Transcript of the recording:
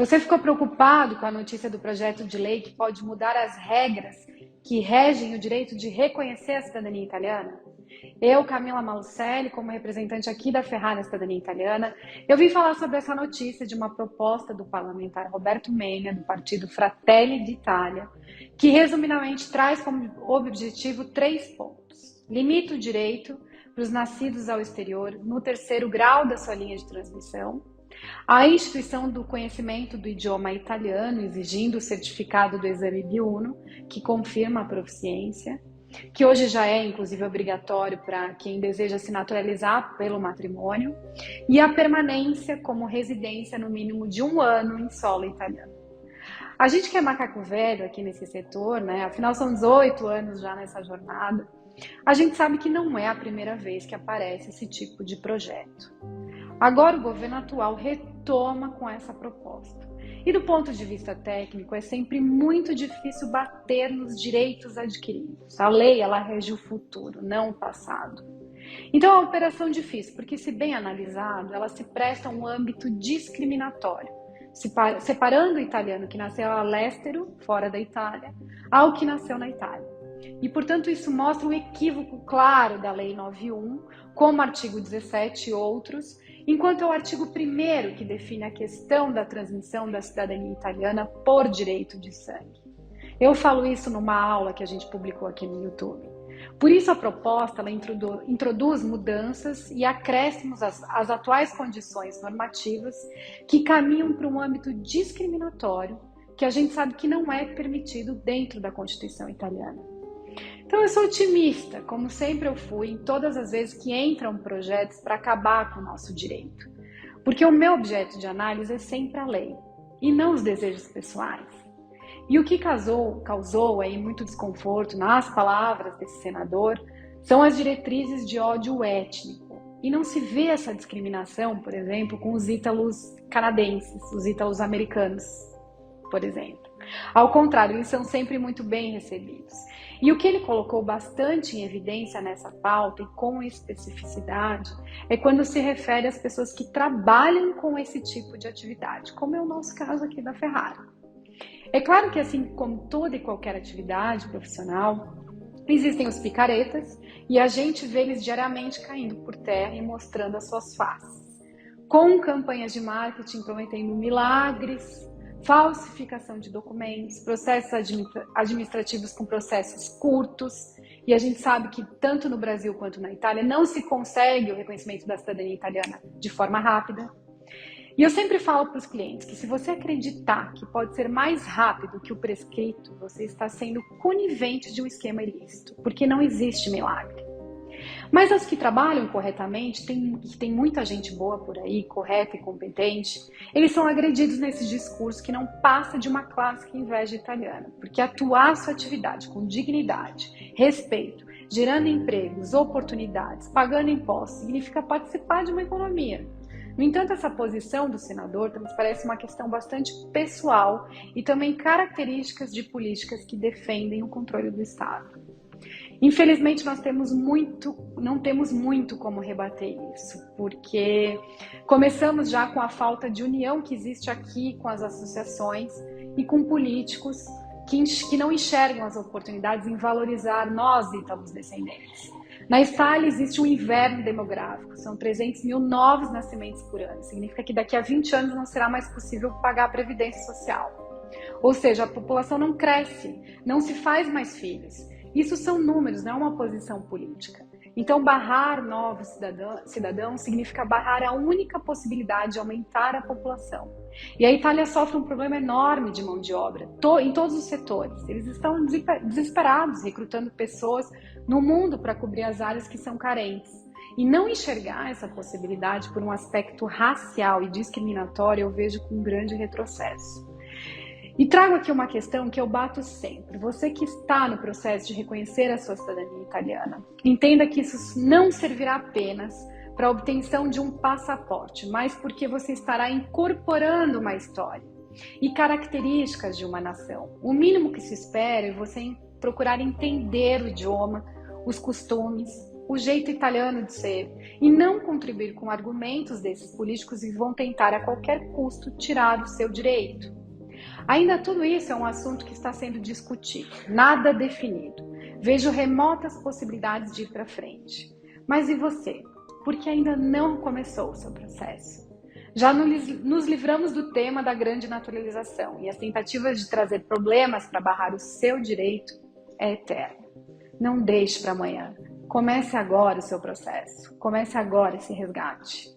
Você ficou preocupado com a notícia do projeto de lei que pode mudar as regras que regem o direito de reconhecer a cidadania italiana? Eu, Camila Malucelli, como representante aqui da Ferrari Cidadania Italiana, eu vim falar sobre essa notícia de uma proposta do parlamentar Roberto Menia, do partido Fratelli d'Italia, que resumidamente traz como objetivo 3 pontos. Limita o direito para os nascidos ao exterior no 3º grau da sua linha de transmissão, a instituição do conhecimento do idioma italiano, exigindo o certificado do exame B1, que confirma a proficiência, que hoje já é, inclusive, obrigatório para quem deseja se naturalizar pelo matrimônio, e a permanência como residência no mínimo de 1 ano em solo italiano. A gente que é macaco velho aqui nesse setor, né? Afinal são 18 anos já nessa jornada, a gente sabe que não é a primeira vez que aparece esse tipo de projeto. Agora o governo atual retoma com essa proposta. E do ponto de vista técnico, é sempre muito difícil bater nos direitos adquiridos. A lei, ela rege o futuro, não o passado. Então é uma operação difícil, porque se bem analisado, ela se presta a um âmbito discriminatório, separando o italiano que nasceu all'estero, fora da Itália, ao que nasceu na Itália. E, portanto, isso mostra um equívoco claro da Lei 9.1, como artigo 17 e outros, enquanto é o artigo 1º que define a questão da transmissão da cidadania italiana por direito de sangue. Eu falo isso numa aula que a gente publicou aqui no YouTube. Por isso a proposta ela introduz mudanças e acréscimos às atuais condições normativas que caminham para um âmbito discriminatório que a gente sabe que não é permitido dentro da Constituição italiana. Então eu sou otimista, como sempre eu fui, em todas as vezes que entram projetos para acabar com o nosso direito. Porque o meu objeto de análise é sempre a lei, e não os desejos pessoais. E o que causou aí muito desconforto nas palavras desse senador são as diretrizes de ódio étnico. E não se vê essa discriminação, por exemplo, com os ítalos canadenses, os ítalos americanos, por exemplo. Ao contrário, eles são sempre muito bem recebidos. E o que ele colocou bastante em evidência nessa pauta e com especificidade é quando se refere às pessoas que trabalham com esse tipo de atividade, como é o nosso caso aqui da Ferrari. É claro que, assim como toda e qualquer atividade profissional, existem os picaretas e a gente vê eles diariamente caindo por terra e mostrando as suas faces, com campanhas de marketing prometendo milagres, falsificação de documentos, processos administrativos com processos curtos, e a gente sabe que tanto no Brasil quanto na Itália não se consegue o reconhecimento da cidadania italiana de forma rápida. E eu sempre falo para os clientes que se você acreditar que pode ser mais rápido que o prescrito, você está sendo conivente de um esquema ilícito, porque não existe milagre. Mas os que trabalham corretamente, tem muita gente boa por aí, correta e competente, eles são agredidos nesse discurso que não passa de uma clássica inveja italiana, porque atuar sua atividade com dignidade, respeito, gerando empregos, oportunidades, pagando impostos, significa participar de uma economia. No entanto, essa posição do senador nos parece uma questão bastante pessoal e também características de políticas que defendem o controle do Estado. Infelizmente, não temos muito como rebater isso, porque começamos já com a falta de união que existe aqui com as associações e com políticos que não enxergam as oportunidades em valorizar nós, ítalos descendentes. Na Itália existe um inverno demográfico, são 300 mil novos nascimentos por ano, significa que daqui a 20 anos não será mais possível pagar a previdência social. Ou seja, a população não cresce, não se faz mais filhos. Isso são números, não é uma posição política. Então, barrar novos cidadãos significa barrar a única possibilidade de aumentar a população. E a Itália sofre um problema enorme de mão de obra, em todos os setores. Eles estão desesperados, recrutando pessoas no mundo para cobrir as áreas que são carentes. E não enxergar essa possibilidade por um aspecto racial e discriminatório, eu vejo com um grande retrocesso. E trago aqui uma questão que eu bato sempre. Você que está no processo de reconhecer a sua cidadania italiana, entenda que isso não servirá apenas para a obtenção de um passaporte, mas porque você estará incorporando uma história e características de uma nação. O mínimo que se espera é você procurar entender o idioma, os costumes, o jeito italiano de ser e não contribuir com argumentos desses políticos que vão tentar a qualquer custo tirar o seu direito. Ainda tudo isso é um assunto que está sendo discutido, nada definido. Vejo remotas possibilidades de ir para frente. Mas e você? Por que ainda não começou o seu processo? Já nos livramos do tema da grande naturalização e as tentativas de trazer problemas para barrar o seu direito é eterna. Não deixe para amanhã. Comece agora o seu processo. Comece agora esse resgate.